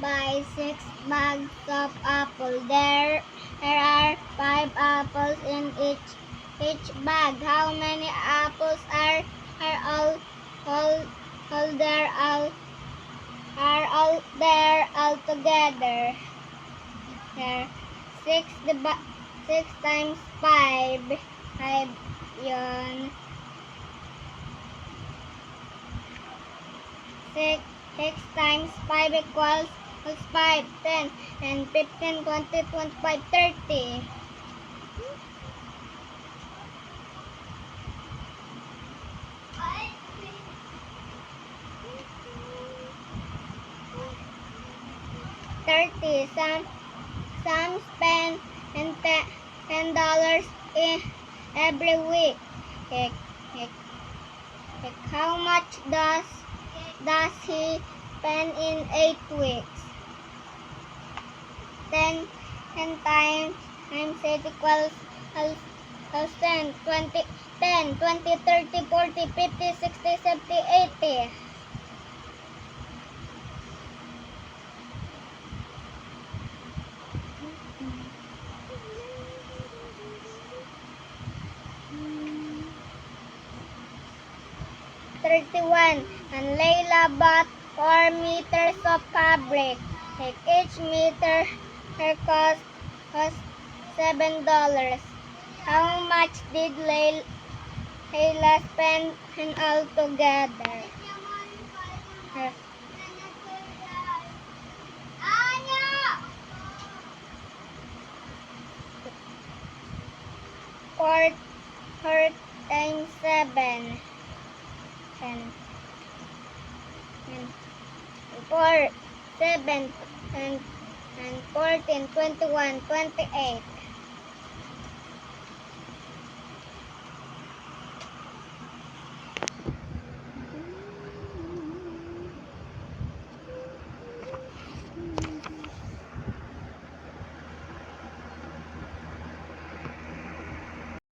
buy 6 bags of apple. There are 5 apples in each bag. How many apples are all there altogether? There 6 times 5. 5 yun. 6 times 5 equals 5, 10, and 15, 20, 25, 30. Some spend $10 every week. How much does he spend in 8 weeks? 10 times 8 equals 10, 20, 10, 20, 30, 40, 50, 60, 70, 80. And Layla bought 4 meters of fabric. Each meter cost $7. How much did Layla spend altogether? Four times 7. 4, 7, and 14, 21, 28.